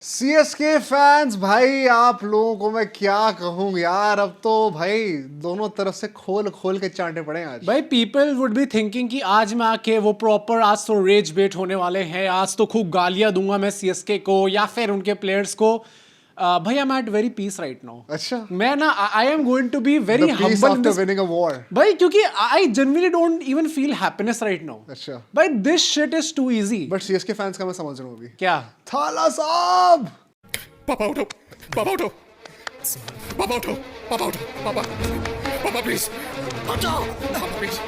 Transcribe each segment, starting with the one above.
CSK fans भाई, आप लोगों को मैं क्या कहूँ यार। अब तो भाई दोनों तरफ से खोल खोल के चांटे पड़े हैं आज। भाई पीपल वुड बी थिंकिंग कि आज मैं आके वो प्रॉपर आज तो रेज बेट होने वाले हैं, आज तो खूब गालियां दूंगा मैं सीएसके को या फिर उनके प्लेयर्स को। भाई I am at very peace right now. अच्छा, मैं ना I am going to be very peace humble after winning a war. भाई, क्योंकि I generally don't even feel happiness right now. अच्छा, भाई this shit is too easy. But CSK fans का मैं समझ रहा हूँ अभी। क्या थाला साहब, पापा उठो, पापा उठो, पापा उठो, पापा उठो, पापा, पापा प्लीज, बचाओ, पापा प्लीज,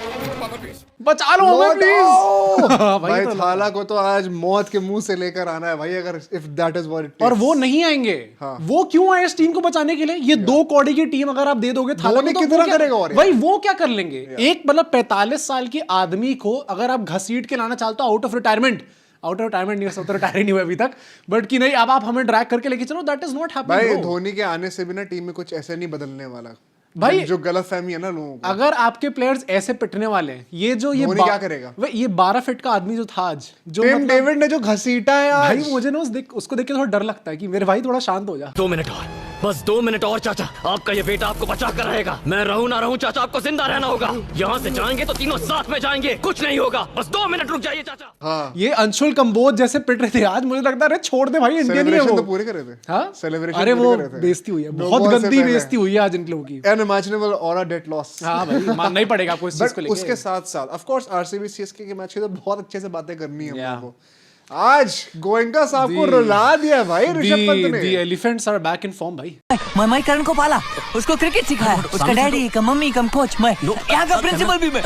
पापा प्लीज, बचा लो हमें प्लीज। भाई थाला को तो आज मौत के मुंह से लेकर आना है भाई, अगर if that is what it. और वो नहीं आएंगे। हाँ। वो क्यों आए इस टीम को बचाने के लिए? ये दो कौड़ी की टीम अगर आप दे दोगे थाला को, तो कितना वो क्या करेगा? और भाई वो क्या कर लेंगे? एक मतलब 45 साल के आदमी को अगर आप घसीट के लाना चाहते हो आउट ऑफ रिटायरमेंट नहीं हो सकता, रिटायर नहीं हुआ अभी तक, बट कि नहीं अब आप हमें ड्रैग करके लेके चलो, दैट इज नॉट भाई हैपनिंग। धोनी के आने से भी ना टीम में कुछ ऐसे नहीं बदलने वाला भाई जो गलत फहमी है ना लोगों को। अगर आपके प्लेयर्स ऐसे पिटने वाले हैं, ये जो ये धोनी क्या करेगा? ये 12 फीट का आदमी जो था आज, जो टिम डेविड ने जो घसीटा है आज, भाई मुझे ना उसको देख के थोड़ा डर लगता है कि मेरे भाई थोड़ा शांत हो जा। 2 मिनट और, बस 2 मिनट और चाचा, आपका ये बेटा आपको बचा कर रहेगा। मैं रहूं ना रहूं चाचा, आपको जिंदा रहना होगा। यहाँ से जाएंगे तो तीनों साथ में जाएंगे, कुछ नहीं होगा, बस 2 मिनट रुक जाइए चाचा। हाँ, ये अंशुल कंबोज जैसे पिट रहे थे आज, मुझे लगता है छोड़ दे भाई, इंडियन ही है वो। तो पूरे कर रहे थे। हाँ? सेलिब्रेशन अरे वो पूरे कर रहे थे। बेइज्जती हुई है, दो बहुत बॉल से गंदी पहले। बेइज्जती हुई है आज इन लोगों की। Unimaginable aura debt loss. हाँ भाई, मानना ही पड़ेगा आपको इस चीज को बट लेके। उसके साथ साथ ऑफ कोर्स आरसीबी सीएसके के मैच की तो बहुत अच्छे से बातें करनी है हम Yeah. लोगों को। आज गोयनका साहब को रुला दिया भाई ऋषभ पंत ने। The elephants are back in form भाई। मैं करण को पाला, उसको क्रिकेट सिखाया, उसका डैडी कम मम्मी कम कोच मैं, यहाँ का प्रिंसिपल भी मैं।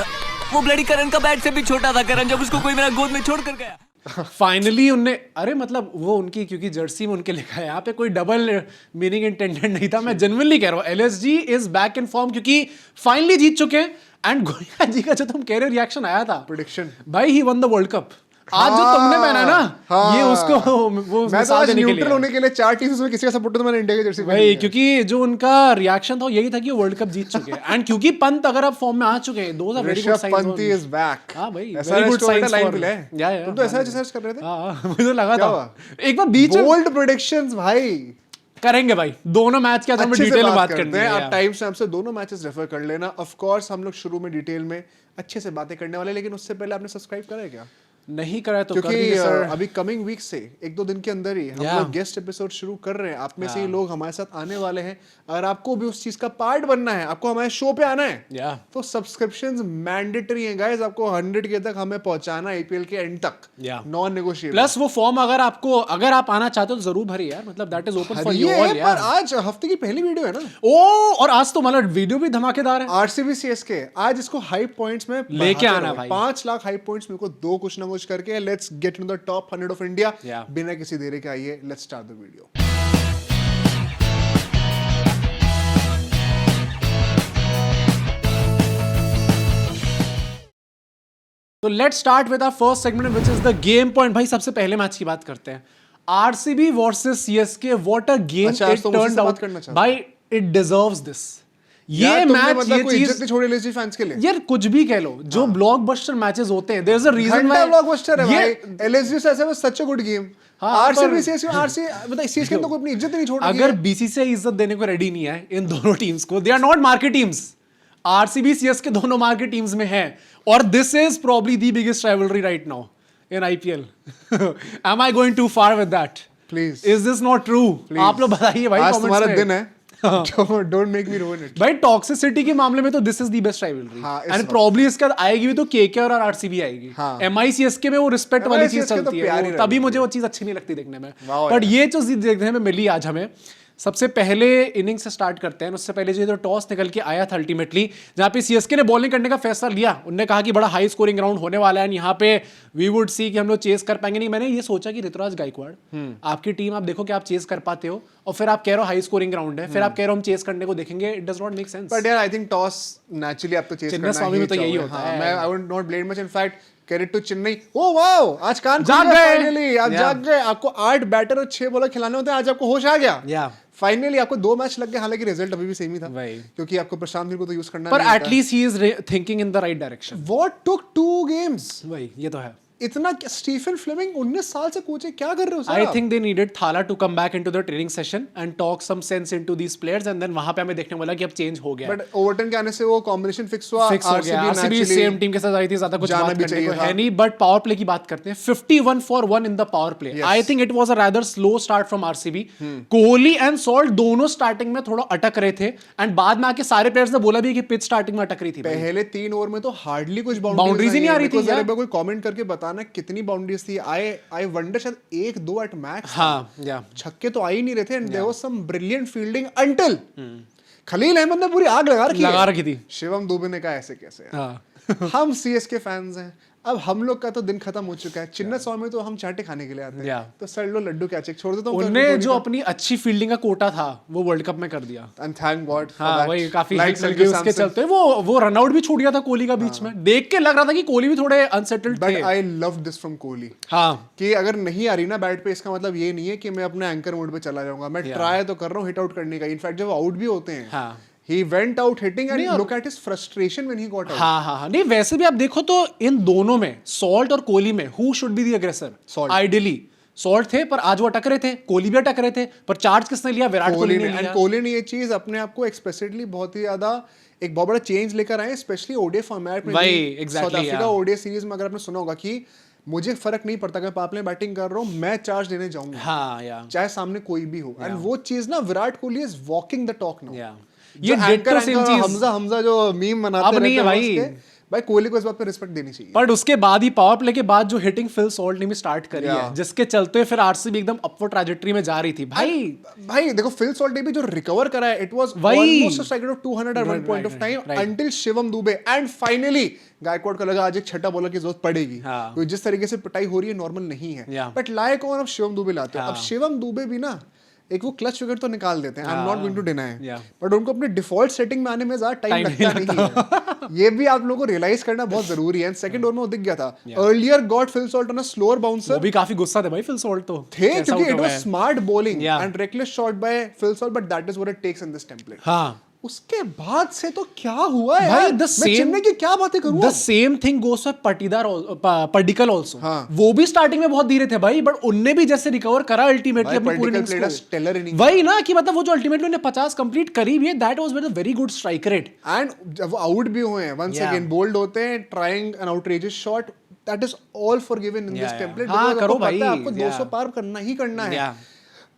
वो ब्लडी करण का बैट से भी छोटा था करण, जब उसको कोई मेरा गोद में छोड़ कर गया। फाइनली उनने, अरे मतलब वो उनकी, क्योंकि जर्सी में उनके लिखा है, यहाँ पे कोई डबल मीनिंग इंटेंडेड नहीं था। मैं जेन्युइनली कह रहा हूँ, LSG is back in form, क्योंकि फाइनली जीत चुके हैं। एंड गोयनका जी का जो तुम कह रहे हो रिएक्शन आया था, प्रेडिक्शन भाई ही वन द वर्ल्ड कप। आज जो तुमने पहना है ना, हाँ। ये उसको वो मैं तो मिसाल आज देने के न्यूट्रल लिए होने के लिए 4 टीम्स में किसी का सपोर्ट तो मैंने इंडिया की जर्सी पहनी भाई, है। क्योंकि जो उनका रिएक्शन था वो यही था कि वो वर्ल्ड कप जीत चुके हैं। एंड क्योंकि पंत अगर अब फॉर्म में आ चुके हैं, those are very good Rishabh signs. Pant is back. हां भाई, ऐसा very good story signs line for मिले। या तुम तो ऐसा सर्च कर रहे थे। हां मुझे लगा क्या था हुआ? एक बार बीच में बोल्ड प्रेडिक्शंस भाई करेंगे भाई, दोनों मैच के आज हम अच्छे से डिटेल में बात करते करते हैं। हैं। आप टाइम स्टैम्प से दोनों मैचेस रेफर कर लेना। ऑफ कोर्स हम लोग शुरू में डिटेल में अच्छे से बातें करने वाले, लेकिन उससे पहले आपने सब्सक्राइब करा है क्या? नहीं करा तो कर क्योंकि दीजिए सर। अभी कमिंग वीक से 1-2 दिन के अंदर ही हम Yeah. लोग गेस्ट एपिसोड शुरू कर रहे हैं। आप में से ही लोग हमारे साथ आने वाले हैं। अगर आपको भी उस चीज का पार्ट बनना है, आपको हमारे शो पे आना है, या तो सब्सक्रिप्शंस मैंडेटरी हैं गाइस। आपको 100 के तक हमें पहुंचाना है आईपीएल के एंड तक, Yeah. Non negotiable. प्लस वो फॉर्म अगर आप आना चाहते हो तो जरूर भरिए यार, मतलब that is open for you all पर यार। आज हफ्ते की पहली वीडियो है ना, ओ, और आज तो मतलब वीडियो भी धमाकेदार है। RCB CSK. आज इसको हाई पॉइंट्स में लेके आना भाई। 5 लाख हाई पॉइंट्स मेरे को दो कुछ ना कुछ करके। Let's get in the top 100 of India. Yeah. बिना किसी देरी के आइए, लेट्स स्टार्ट द वीडियो। तो let's start with our first segment which is the game point. भाई सबसे पहले मैच की बात करते हैं, RCB versus CSK. What a game अच्छा, आज इट तो मुझसे टर्न्ड बात आउट। करना चाहता भाई इट डिजर्व्स दिस। ये यार, तुमने मैच, मतलब ये कोई इज्जत चीज नहीं छोड़ी एलएसजी फैंस के लिए। यार कुछ भी कह लो, जो ब्लॉकबस्टर मैचेस होते हैं, देयर इज अ रीजन घंटा व्हाई ब्लॉकबस्टर है भाई। एलएसजी से ऐसे was such a good game. हाँ, आरसीबी पर- सीएसके, आरसीबी मतलब सीएसके तो कोई अपनी इज्जत ही नहीं छोड़ रही अगर है। बीसीसीआई इज्जत देने को रेडी नहीं है इन दोनों टीम्स को, they are not market teams. RCB CSK दोनों मार्केट टीम्स में है, और this is probably the biggest rivalry right now in IPL. Am I going too far with that? Please, is this not true? आप लोग बताइए भाई आज comments तुम्हारा में। दिन है। Don't make me ruin it. भाई टॉक्सिसिटी के मामले में तो this is the best rivalry. हाँ, इस एंड वक्त। प्रॉब्ली इसके बाद आएगी भी तो केकेआर और आरसीबी आएगी। हाँ। एमआई सीएसके में वो रिस्पेक्ट वाली चीज MI CSK तो चलती है, प्यारी वो तभी rivalry मुझे वो चीज अच्छी नहीं लगती देखने में। वाह बट यार। ये जो चीज देखने में मिली आज हमें, सबसे पहले इनिंग से स्टार्ट करते हैं। उससे पहले जो टॉस निकल के आया था अल्टीमेटली, जहां पे सीएसके ने बॉलिंग करने का फैसला लिया, उन्होंने कहा कि बड़ा हाई स्कोरिंग राउंड होने वाला है, यहाँ पे वी वुड सी कि हम लोग चेस कर पाएंगे नहीं। मैंने ये सोचा कि ऋतुराज गायकवाड़, आपकी टीम, आप देखो कि आप चेस कर पाते हो, और फिर आप कह रहे हो हाई स्कोरिंग राउंड है, फिर आप कह रहे हो हम चेस करने को देखेंगे। It does not make sense. But यार आई थिंक टॉस नेचुरली आप तो चेस चेन्नई करना स्वामी ही में तो यही चाहोगे। होता हाँ, है। मैं I would not blame much. In fact credit to Chennai. Oh wow, आज कान जाग खुल गए गए। फाइनली। आप Yeah. जाग गए। आपको 8 बैटर और 6 बॉलर खिलाने होते हैं, आज आपको होश आ गया। Yeah. फाइनली आपको 2 मैच लग गए, हालांकि रिजल्ट अभी भी सेम ही था, वही। क्योंकि आपको प्रशांत नील को तो यूज करना पर नहीं आता। At least he is thinking in the right direction. What took 2 games? वही, ये तो है। इतना स्टीफन फ्लेमिंग 19 साल से कोच है, क्या कर रहे हो सर आई आप? Think they needed Thala to come back into the training session and talk some sense into these players and then वहां पे हमें देखने वाला कि अब चेंज हो गया बट ओवरटन के आने से वो कॉम्बिनेशन फिक्स हुआ, फिक्स हो गया। आरसीबी सेम टीम के साथ आई थी, ज्यादा कुछ जाना बात भी करने चाहिए को था। है नहीं। बट पावर प्ले की बात करते हैं, 51 for 1 in the power play. I think it was a rather slow start from RCB. Kohli and salt दोनों स्टार्टिंग में थोड़ा अटक रहे थे एंड बाद में आके सारे प्लेयर्स ने बोला भी कि पिच स्टार्टिंग में अटक रही थी। पहले 3 ओवर में तो हार्डली कुछ Boundaries ही नहीं आ रही थी यार। कोई कमेंट करके बताना कितनी बाउंड्रीज थी। आई वंडर शायद 1-2 एट मैक्स। हाँ, या छक्के तो आ ही नहीं रहे थे and there was some brilliant fielding until Khaleel Ahmed ने पूरी आग लगा रखी थी। शिवम दुबे ने कहा ऐसे कैसे हाँ। हम सीएसके फैंस हैं, अब हम लोग का तो दिन खत्म हो चुका है। चिन्ना स्वामी में तो हम चाटे खाने के लिए आते हैं, तो सर लो लड्डू क्या चेक छोड़ देता हूं। उनने जो अपनी अच्छी फील्डिंग का कोटा था वो वर्ल्ड कप में कर दिया एंड थैंक गॉड। हाँ, वही काफी हिट मिल गई उसके चलते। वो रन आउट भी छूट गया था कोहली का बीच में, देख के लग रहा था कि कोहली भी थोड़े अनसेटल्ड थे। But I love this from Kohli. हाँ, कि अगर नहीं आ रही ना बैट पे, इसका मतलब ये नहीं है कि मैं अपने एंकर मोड पे चला जाऊंगा, मैं ट्राई तो कर रहा हूँ हिट आउट करने का। इनफैक्ट जब आउट भी होते हैं, हाँ, he went out hitting and look at his frustration when he got out. हाँ, नहीं वैसे भी आप देखो तो इन दोनों में, सॉल्ट और कोहली में, हु शुड बी द अग्रेसर? Salt. आइडियली सॉल्ट थे, पर आज वो अटक रहे थे। कोहली भी अटक रहे थे, पर चार्ज किसने लिया? विराट कोहली ने लिया। कोहली ने ये चीज अपने आप को एक्सप्रेसिडली बहुत ही ज्यादा एक बहुत बड़ा चेंज लेकर आए, स्पेशली ओडीआई फॉर्मेट में। वही, exactly, south Africa ODI series में अगर आपने सुना होगा कि मुझे फर्क नहीं पड़ता कि पाप में बैटिंग कर रहा हूँ, मैं चार्ज देने जाऊंगा, हाँ, या चाहे सामने कोई भी हो। एंड वो चीज ना Virat Kohli is walking the talk now. ये एंकर सेम चीज हमजा जो मीम बनाते अब नहीं है रहते हैं भाई। उसके, भाई कोहली को इस बात पे रिस्पेक्ट देनी चाहिए। बट उसके बाद ही पावर प्ले के बाद जो हिटिंग फिल सॉल्ट ने भी स्टार्ट करी है, जिसके चलते फिर आरसीबी एकदम अपवर्ड ट्रैजेक्टरी में जा रही थी। भाई देखो फिल सॉल्ट ने भी जो रिकवर करा है, इट वाज वही। Almost a strike of 200 at one point of time until Shivam Dube and finally Gaikwad को लगा आज एक छठा बॉलर की जरूरत पड़ेगी। तो जिस तरीके से पिटाई हो रही है नॉर्मल नहीं है, बट लायक और अब शिवम दुबे लाते हैं। अब शिवम दुबे भी ना एक वो क्लच विकेट तो निकाल देते हैं, I am not going to deny, but उनको अपने डिफॉल्ट सेटिंग में आने में ज्यादा टाइम लगता नहीं है। ये भी आप लोगों को रियलाइज करना बहुत जरूरी है। सेकंड ओवर में वो दिख गया था, earlier got Phil Salt on a slower bouncer. वो भी काफी गुस्सा थे भाई फिल सॉल्ट तो थे, क्योंकि it was smart bowling and reckless shot by Phil Salt, but that is what it takes in this template. हाँ, उसके बाद से तो क्या हुआ है भाई, यार? the मैं same- चेन्नई की क्या बातें करूं? The same thing goes for particle also. हाँ। वो भी स्टार्टिंग में बहुत धीरे थे भाई, बट उनने भी जैसे रिकवर करा अल्टीमेटली अपनी पूरी innings को। स्टेलर इनिंग वही ना कि मतलब वो जो अल्टीमेटली उन्हें 50 कंप्लीट करी भी है, that was with a very good strike rate. And जब वो आउट भी हुए हैं वंस अगेन बोल्ड होते हैं, trying an outrageous shot, that is all forgiven in this template. हाँ, करो भाई, आपको 200 पार करना ही करना है। Yeah.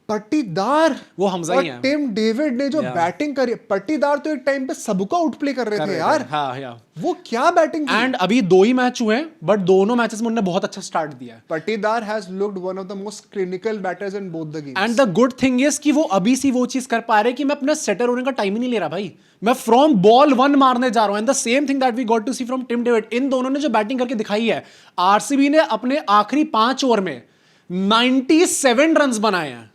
पट्टीदार वो हमजा ही है। टिम डेविड ने जो बैटिंग करी, पट्टीदार तो एक टाइम पे सबको आउटप्ले कर रहे थे यार। हाँ, या वो क्या बैटिंग एंड अभी 2 ही मैच हुए हैं, बट दोनों मैचेस में उन्होंने बहुत अच्छा स्टार्ट दिया है। पट्टीदार has looked one of the most clinical batters in both the games. And the good thing is कि वो अभी सी वो चीज कर पा रहे कि मैं अपना सेटर होने का टाइम ही नहीं ले रहा भाई, मैं फ्रॉम बॉल 1 मारने जा रहा हूं। And the same thing that we got to see from Tim David. इन दोनों ने जो बैटिंग करके दिखाई है, आरसीबी ने अपने आखिरी 5 ओवर में 97 रन्स बनाए हैं,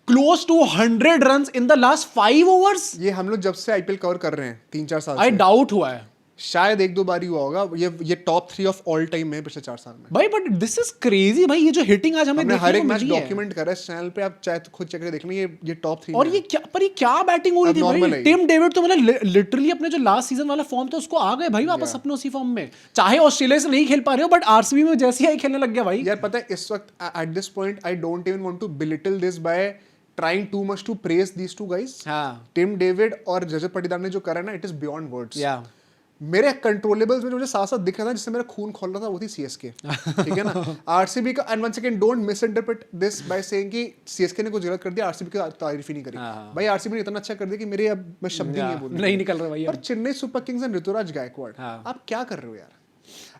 close to 100 runs in the last 5 overs. ये हम लोग जब से आईपीएल कवर कर रहे हैं 3-4 साल आई से, डाउट हुआ है शायद 1-2 बार ही हुआ होगा। ये टॉप 3 ऑफ ऑल टाइम है पिछले 4 साल में भाई। बट दिस इज क्रेजी भाई, ये जो हिटिंग आज हमें हमने देखने हर एक को मैच मिली है। डॉक्यूमेंट करा है इस चैनल पे, आप चाहे तो खुद चेक करके देखना, ये टॉप 3 और ये क्या बैटिंग हो रही थी Abnormal भाई। है। टिम डेविड तो मतलब लिटरली अपने जो लास्ट सीजन वाला फॉर्म था उसको आ गए भाई वापस अपने उसी फॉर्म में। चाहे ऑस्ट्रेलिया से नहीं खेल पा रहे हो, बट आरसीबी में जैसे ही खेलने लग गया भाई। यार पता है इस वक्त at this point I don't even want to belittle this by trying too much to praise these two guys. हाँ, टिम डेविड और रजत पाटीदार ने जो करा ना, इट इज बियॉन्ड वर्ड्स। या मेरे कंट्रोलेबल्स में जो मुझे साथ साथ दिख रहा था, जिससे मेरा खून खोल रहा था, वो थी सीएसके। ठीक है ना, आरसीबी का। And once again don't misinterpret this by saying कि सीएसके ने कुछ गलत कर दिया, आरसीबी की तारीफ ही नहीं करी। भाई आरसीबी ने इतना अच्छा कर दिया कि मेरे अब मैं शब्द ही नहीं बोलूं, नहीं निकल रहा भाई। पर Chennai Super Kings and Ruturaj Gaikwad, आप क्या कर रहे हो यार?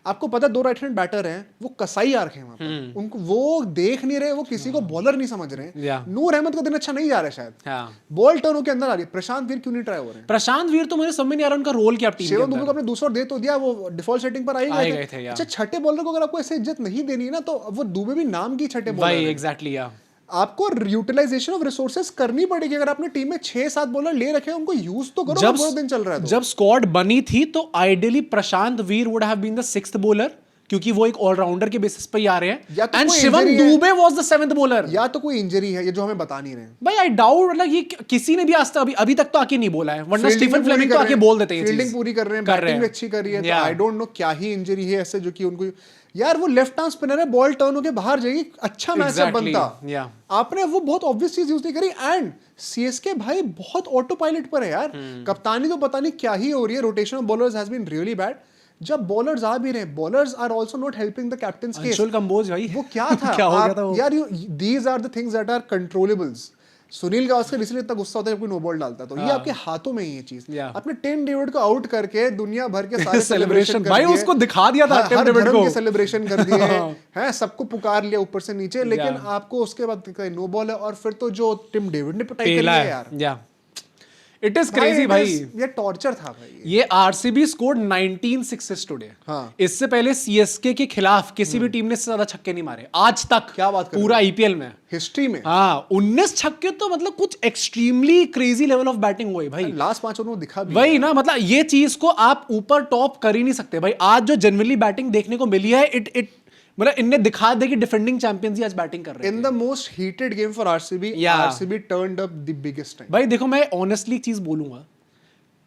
आपको पता 2 राइट हैंड बैटर हैं, वो कसाई आ रखे हैं वहां पर, उनको वो देख नहीं रहे, वो किसी को बॉलर नहीं समझ रहे। नूर अहमद का दिन अच्छा नहीं जा रहा है शायद, बॉल टर्न होकर अंदर आ रही है। प्रशांत वीर क्यों नहीं ट्राई हो रहे? प्रशांत वीर तो मुझे समझ नहीं आ रहा उनका रोल क्या टीम शिवम दुबे को अपने दूसरा दे तो दिया, वो डिफॉल्ट सेटिंग पर आई गए थे। अच्छा, छठे बॉलर को अगर आपको ऐसे इज्जत नहीं देनी है ना, तो वो दुबे भी नाम की छठे बॉलर भाई। एग्जैक्टली, या आपको यूटिलाइजेशन ऑफ रिसोर्सेज करनी पड़ेगी। अगर आपने टीम में 6-7 बॉलर ले रखे हैं, उनको यूज तो करो। पूरा दिन चल रहा है जब स्क्वाड बनी थी तो ideally Prashant Veer would have been the 6th bowler, क्योंकि वो एक ऑलराउंडर के बेसिस पे ही आ रहे या हैं तो एंड कोई शिवम injury है। Dubey was the 7th bowler. या तो कोई इंजरी है ये जो हमें बता नहीं रहे हैं। भाई आई डाउट, मतलब ये किसी ने भी आज तक अभी तक तो आके नहीं बोला है, वरना Fielding स्टीफन भी फ्लेमिंग पूरी तो कर आके रहे बोल देते हैं, फील्डिंग पूरी कर रहे हैं, बैटिंग भी अच्छी करी है, तो Yeah. आई डोंट नो क्या ही इंजरी है ऐसे जो कि उनको, यार वो लेफ्ट आर्म स्पिनर है, बॉल टर्न होके बाहर जाएगी, अच्छा मैचअप Exactly. बनता। Yeah. आपने वो बहुत ऑब्वियस चीज यूज नहीं करी। एंड सीएसके भाई बहुत ऑटो पायलट पर है यार, कप्तानी तो पता नहीं क्या ही हो रही है, rotation of bowlers has been really bad. जब बॉलर्स आ भी रहे, bowlers are also not helping the captain's case. Anshul Kamboj भाई वो क्या था क्या हो गया था वो? यार, these are the things that are controllables. Sunil Gavaskar इसलिए इतना गुस्सा होता है जब कोई नो बॉल डालता है, तो ये आपके हाथों में ही ये चीज। Yeah. आपने टिम डेविड को आउट करके दुनिया भर के सारे सेलिब्रेशन भाई उसको दिखा दिया था टिम हर डेविड धर्म को के सेलिब्रेशन कर दिए हैं, सबको पुकार लिया ऊपर से नीचे, लेकिन आपको उसके बाद नो बॉल है, और फिर तो जो टिम डेविड ने पिटाई करी है यार, या इट इज क्रेजी भाई। ये टॉर्चर था भाई। ये आरसीबी स्कोर्ड 19 सिक्सेस टुडे। हाँ। इससे पहले सीएसके के खिलाफ किसी भी टीम ने इससे ज्यादा छक्के नहीं मारे आज तक, क्या बात कर रहे हो? पूरा आईपीएल में हिस्ट्री में हाँ 19 छक्के, तो मतलब कुछ extremely crazy level of batting हुई भाई। लास्ट 5 ओवर में दिखा भी वही ना, मतलब ये चीज को आप ऊपर टॉप कर ही नहीं सकते भाई। आज जो जनरली बैटिंग देखने को मिली है, इट मतलब इनने दिखा दे कि डिफेंडिंग चैंपियंस ही आज बैटिंग कर रहे हैं। In the most heated game for RCB, Yeah. RCB turned up the biggest time. भाई देखो, मैं ऑनेस्टली एक चीज बोलूंगा,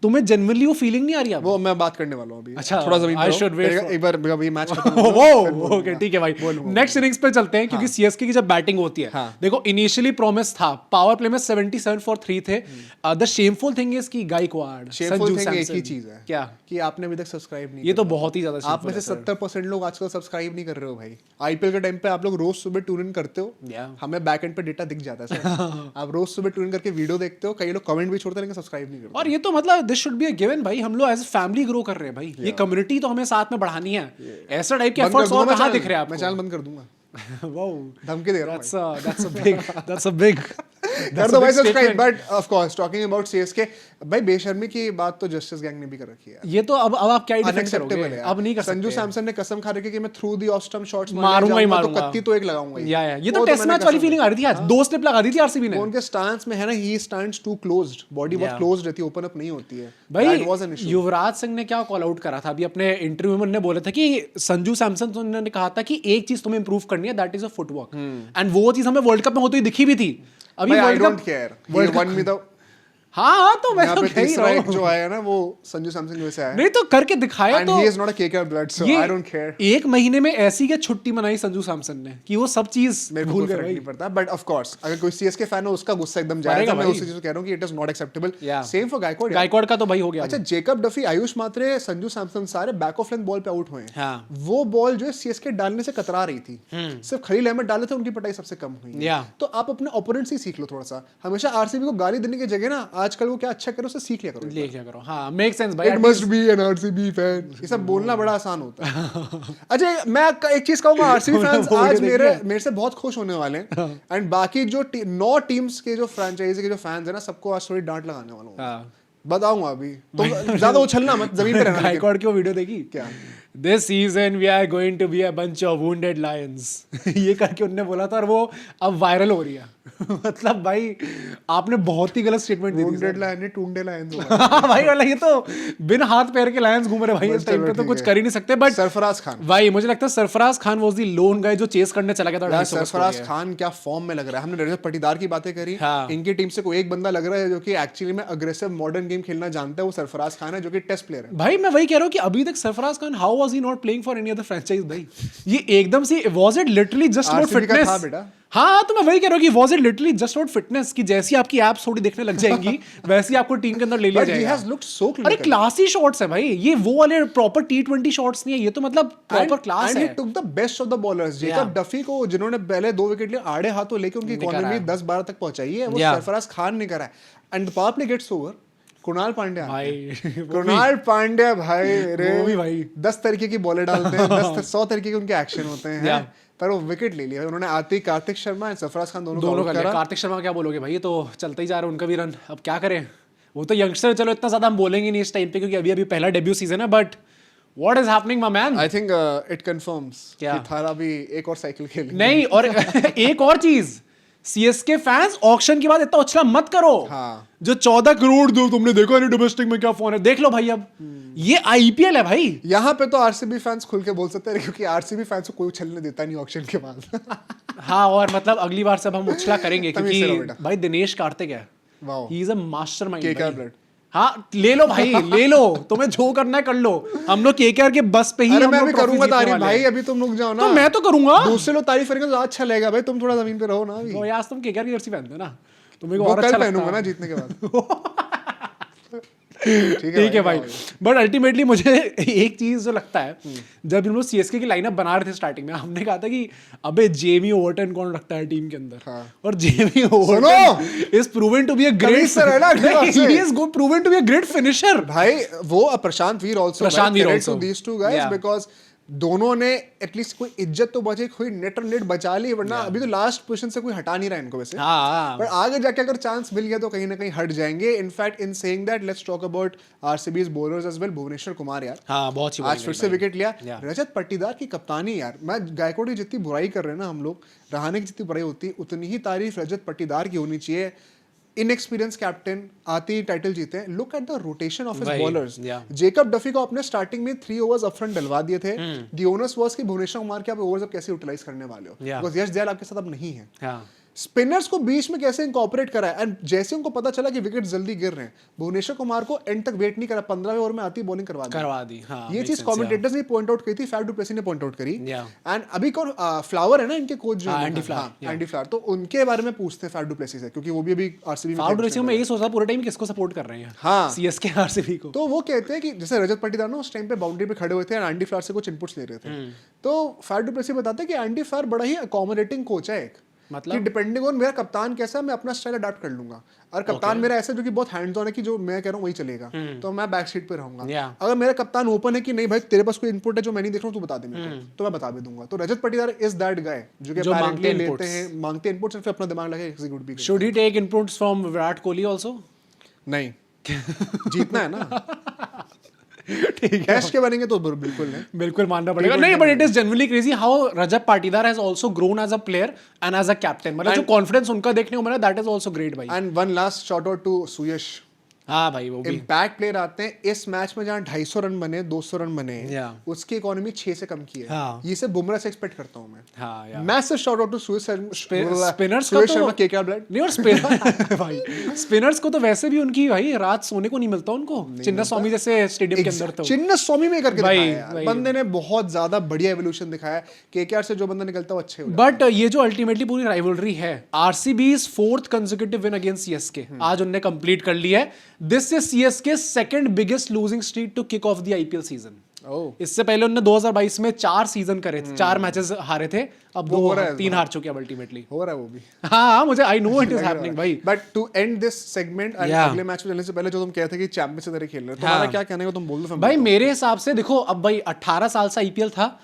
तुम्हें जनरली वो फीलिंग नहीं आ रही अब? वो मैं बात करने वाला हूं अभी। अच्छा, थोड़ा जमीन I पे should रहो। wait for- एक बार अभी मैच वो ओके ठीक है भाई, नेक्स्ट इनिंग्स पे चलते हैं, क्योंकि सीएसके की जब बैटिंग होती है, हाँ। देखो इनिशियली प्रॉमिस था, पावर प्ले में 77 फॉर 3 थे। द शेमफुल थिंग इज कि गायकवाड़, शेमफुल संजू थिंग एक ही सैमसन, चीज है क्या कि आपने अभी तक सब्सक्राइब नहीं ये तो किया। बहुत ही ज्यादा आप में से 70% लोग आजकल सब्सक्राइब नहीं कर रहे हो भाई। आईपीएल के टाइम पे आप लोग रोज सुबह ट्यून इन करते हो, Yeah. हमें बैक एंड पे डेटा दिख जाता है सर। आप रोज सुबह ट्यून करके वीडियो देखते हो, कई लोग कमेंट भी छोड़ते हैं लेकिन सब्सक्राइब नहीं करते। और ये तो मतलब this should be a given भाई, हम लोग एज अ फैमिली ग्रो कर रहे हैं भाई, ये कम्युनिटी तो हमें साथ में बढ़ानी है। ऐसा टाइप के बंद कर एफर्ट्स दूंगा और मैं कहाँ चैनल, दिख रहे हैं मैं आपको? चैनल बंद कर दूंगा, वाओ, धमकी दे रहा हूं that's a big कर दो भाई subscribe. But of course talking about CSK, भाई बेशर्मी की बात तो जस्टिस गैंग ने भी कर रखी है। ये तो अब आप क्या ही डिफेंड अनएक्सेप्टेबल करोगे? है। अब नहीं कर सकते। संजू सैमसन ने कसम खा रखी कि मैं through the off stump shots मारूंगा ही मारूंगा, तो कत्ती तो एक लगाऊंगा ही। या ये तो टेस्ट मैच वाली फीलिंग आ रही थी आज, 2 स्लिप लगा दी थी आरसीबी ने। वो उनके स्टांस में है ना, he stands too closed, body बहुत क्लोज्ड रहती है, ओपन अप नहीं होती है। भाई That was an issue. Yuvraj Singh ने क्या कॉल आउट करा था अभी अपने इंटरव्यू में, उन्होंने बोला था कि संजू सैमसन, तो उन्होंने कहा था कि एक चीज तुम्हें इंप्रूव करनी है, that is a footwork, and वो चीज हमें वर्ल्ड कप में होती हुई दिखी भी थी। अभी I world don't cup care. He won me the हाँ तो मैं यहाँ तो पे कह ही तीसरा रहा एक हूँ। जो आया ना, वो संजू सैमसन की वजह से आया। नहीं तो करके दिखाया And तो he is not a KKR blood, so I don't care. एक महीने में ऐसी क्या छुट्टी मनाई संजू सैमसन ने कि वो सब चीज मेरे को भूल कोई गए फर्क भाई। नहीं पड़ता, बट ऑफ कोर्स अगर कोई सीएसके फैन है उसका गुस्सा एकदम जायज पड़ेगा है। मैं भाई। उसी चीज को कह रहा हूँ कि it is not acceptable. Yeah. Same for Gaikwad. Gaikwad का तो भाई हो गया। अच्छा, जेकब डफी, आयुष मात्रे, संजू सैमसन सारे बैक ऑफ लेंथ बॉल पे आउट हुए हैं। हाँ। वो बॉल जो है सीएसके डालने से कतरा रही थी, सिर्फ खलील अहमद डाले थे, उनकी पिटाई सबसे कम हुई है। Yeah. तो आप अपने ओपोनेंट से सीख लो थोड़ा सा। हमेशा आरसीबी को गाली देने की जगह ना, आजकल वो क्या अच्छा करे उसे सीख लिया करो। ले क्या करो, हाँ मेक सेंस भाई। It must be an RCB fan. ये सब बोलना बड़ा आसान होता है। अच्छा, मैं एक चीज कहूंगा, आरसीबी फैंस वो आज वीडियो मेरे से बहुत खुश होने वाले हैं। एंड बाकी जो 9 टीम्स के जो फ्रेंचाइजी के जो फैंस है ना, सबको आज थोड़ी डांट लगाने वाला हूँ। हाँ। बताऊंगा अभी, तो ज्यादा उछलना मत, जमीन पे रहना। गायकवाड़ की वो वीडियो देखी क्या? This season we are going to be a bunch of wounded lions ये करके उन्होंने बोला था, और वो अब वायरल हो रही है। मतलब भाई आपने बहुत ही गलत स्टेटमेंट दी थी वुंडेड लायन, टूंडे लायन। भाई वाला ये तो बिन हाथ पैर के लायंस घूम रहे भाई इस टाइम पे, तो कुछ कर ही नहीं सकते। बट सरफराज खान, भाई मुझे लगता है Sarfaraz Khan was the lone guy जो चेस करने चला गया था। यार सरफराज खान क्या फॉर्म में लग रहा है। हमने रजत पाटीदार की बातें करी, हाँ। इनकी टीम से कोई एक बंदा लग रहा है जो कि एक्चुअली में अग्रेसिव मॉडर्न गेम खेलना जानता है, वो सरफराज खान है, जो कि टेस्ट प्लेयर है। भाई मैं वही कह रहा हूँ कि अभी तक Sarfaraz Khan, how was he not playing for any other franchise भाई? ये एकदम से was it literally just about RCB का फिटनेस? था बेटा। हाँ तो मैं वही कह रहा हूँ कि was it literally just about fitness, कि जैसी आपकी एप्स थोड़ी देखने लग जाएंगी वैसी आपको टीम के अंदर ले लिया But he जाएगा। has looked so अरे clinical. क्लासी शॉट्स है भाई, ये वो वाले प्रॉपर T20 शॉट्स नहीं है, ये तो मतलब प्रॉपर क्लास And है। he took the best of the bowlers. Jacob Duffy को जिन्होंने पहले 2 विकेट लिए आड़े हाथों लेके उनकी इकोनॉमी 10-12 तक पहुंचाई है, वो Yeah. सरफराज खान ने करा है। And the power play gets over, Krunal Pandya भाई कुणाल पांड्या भाई मेरे वो भी भाई 10 तरीके की बॉलें डालते हैं, 100 तरीके के उनके एक्शन होते हैं। Yeah. पर वो विकेट ले लिया उन्होंने आते ही। कार्तिक शर्मा और सरफराज खान दोनों दोनों का का out करा। कार्तिक शर्मा क्या बोलोगे भाई? ये तो चलता ही जा रहा है उनका भी रन, अब क्या करें? वो तो यंगस्टर, चलो इतना ज्यादा हम बोलेंगे नहीं इस टाइम पे क्योंकि अभी अभी पहला डेब्यू सीजन है, but what is happening my man? I think it confirms क्या? कि थारा भी एक और साइकिल खेल नहीं, और एक और चीज, सीएसके फैंस ऑक्शन के बाद इतना उछला मत करो। हाँ। जो 14 करोड़ दो, तुमने देखा नहीं डोमेस्टिक में क्या फोन है, देख लो भाई अब ये आईपीएल है भाई। यहाँ पे तो आरसीबी फैंस खुल के बोल सकते हैं क्योंकि आरसीबी फैंस को कोई उछलने देता नहीं ऑक्शन के बाद। हाँ, और मतलब अगली बार से अब हम उछला करेंगे तमीज़ से रहो क्योंकि बेटा। भाई दिनेश कार्तिक है, wow, he is a mastermind. KKR blood. हाँ ले लो भाई, ले लो, तुम्हें जो करना है कर लो, हम लोग केकेआर के बस पे ही अरे हम मैं लोग भी ट्रॉफी करूंगा जीतने तारीफ वाले भाई, हैं। अभी तुम रुक जाओ ना। तो मैं तो करूंगा। दूसरे लोग तारीफ करेंगे तो अच्छा लगेगा भाई, तुम थोड़ा जमीन पे रहो ना अभी। तो आज तुम केकेआर की जर्सी पहनते हो ना, तुम्हें वो और कल अच्छा पहनूंगा लगता ना है। जीतने के बाद। ठीक है भाई, बट अल्टीमेटली मुझे एक चीज जो लगता है, जब हम लोग सीएसके की लाइनअप बना रहे थे स्टार्टिंग में, हमने कहा था कि अबे जेमी ओवर्टन कौन रखता है टीम के अंदर। हाँ। और Jamie Overton is proven to be a great, से रहना अगली बार से। He is proven to be a great finisher. भाई वो Prashant Veer also, Prashant Veer also. These two guys, Yeah. Because दोनों ने एटलीस्ट कोई इज्जत तो बचे, कोई नेट और नेट बचा ली, वरना अभी तो लास्ट पोजीशन से कोई हटा नहीं रहा इनको वैसे। हाँ, पर आगे जाके अगर चांस मिल गया तो कहीं ना कहीं हट जाएंगे। In fact in saying that let's talk about RCB's bowlers as well. Bhuvneshwar Kumar यार, हाँ बहुत ही आज फिर से विकेट लिया। Yeah. रजत पाटीदार की कप्तानी यार, मैं गायकवाड़ की जितनी बुराई कर रहे हैं ना हम लोग, रहाणे की जितनी बुराई होती है उतनी ही तारीफ रजत पाटीदार की होनी चाहिए। इनएक्सपीरियंस कैप्टन, आते ही टाइटल जीते हैं। Look at the rotation of his वही, बॉलर्स। yeah. जेकब डफी को अपने स्टार्टिंग में 3 ओवर्स अपफ्रंट डलवा दिए थे। दी ओनर्स वाज कि भुवनेश्वर कुमार के आप ओवर्स अब कैसे यूटिलाइज करने वाले हो, Yeah. बिकॉज़ यश दयाल आपके साथ अब नहीं है। हाँ। स्पिनर्स को बीच में कैसे इंकॉर्पोरेट करा है, एंड जैसे उनको पता चला कि विकेट जल्दी गिर रहे हैं, भुवनेश्वर कुमार को एंड तक वेट नहीं करा, 15वें ओवर में आती बॉलिंग करवा दी। हाँ, ये makes चीज sense, कमेंटेटर्स ने पॉइंट आउट की थी, फैफ डू प्लेसी ने पॉइंट आउट करी। Yeah. एंड अभी कौन फ्लावर है ना इनके कोच जो हाँ, है, एंडी फ्लावर, हाँ, एंडी फ्लावर, तो उनके बारे में पूछते हैं फैफ डू प्लेसी से, क्योंकि वो भी अभी आरसीबी में फाउंड रेशियो में यही सोचा पूरे टाइम किसको सपोर्ट कर रहे हैं। हाँ। सीएसके आरसीबी को। तो वो कहते हैं कि जैसे रजत पाटीदार ना उस टाइम पे बाउंड्री पे खड़े हुए थे, एंडी फ्लावर से कुछ इनपुट्स ले रहे थे, तो फैफ डू प्लेसी बताते हैं कि एंडी फ्लावर बड़ा ही अकोमोडेटिंग कोच है एक, मतलब? कि डिपेंडिंग ऑन मेरा कप्तान कैसा है मैं अपना स्टाइल अडॉप्ट कर लूंगा। और कप्तान मेरा ऐसा जो कि बहुत हैंड्स ऑन है कि जो मैं कह रहा हूँ वही चलेगा, तो मैं बैक सीट पे रहूंगा। Yeah. अगर मेरा कप्तान ओपन है कि नहीं भाई तेरे पास कोई इनपुट है जो मैं नहीं देख रहा हूँ, तू बता दे मेरे को, तो मैं बता भी दूंगा। तो Rajat Patidar is that guy जो कि apparently लेते हैं, मांगते हैं इनपुट्स, फिर अपना दिमाग लगा एग्जीक्यूट भी करते should he take inputs from Virat Kohli also? हैं। नहीं जीतना है ना, ठीक है, के बनेंगे तो बिल्कुल नहीं, बिल्कुल मानना पड़ेगा। नहीं, but it is generally crazy how Rajat Patidar has also grown as a player and as a captain. मतलब जो कॉन्फिडेंस उनका देखने को मिला, दैट इज आल्सो ग्रेट भाई। And one last shout out to Suyash, हाँ भाई वो भी इम्पैक्ट प्लेयर आते हैं इस मैच में जहां 250 रन बने, 200 रन बने, Yeah. उसकी इकोनॉमी 6 से कम की है। हाँ. ये से बुमराह से एक्सपेक्ट करता हूं मैं। हाँ यार। Massive shot out to spinners का सुयश तो शर्मा, केकेआर ब्लड। नहीं, और स्पिनर भाई स्पिनर्स को तो वैसे भी उनकी भाई रात सोने को नहीं मिलता उनको, चिन्ना स्वामी जैसे स्टेडियम के अंदर। तो चिन्ना स्वामी में करके भाई, दिखाया यार, भाई। बंदे ने बहुत ज्यादा बढ़िया एवोल्यूशन दिखाया है। केकेआर से जो बंदा निकलता है वो अच्छे हो जाता बट ये जो अल्टीमेटली पूरी राइवलरी है, RCB's 4th consecutive win against CSK आज उनने कंप्लीट कर लिया है। This is CSK second biggest losing streak to kick off the IPL season. इससे पहले उन्होंने 2022 में 4 सीजन करे थे, 4 मैचेस हारे थे, अब 3 हार चुके हैं अल्टीमेटली। हो रहा है वो भी। हाँ, मुझे I know it is happening भाई। But to end this segment, अगले मैच में चलने से पहले जो तुम कहते थे कि चैंपियंस की तरह खेल रहे हो, तुम्हारा क्या कहने को, तुम बोल दो भाई। मेरे हिसाब से देखो, अब भाई 18 साल से आईपीएल था,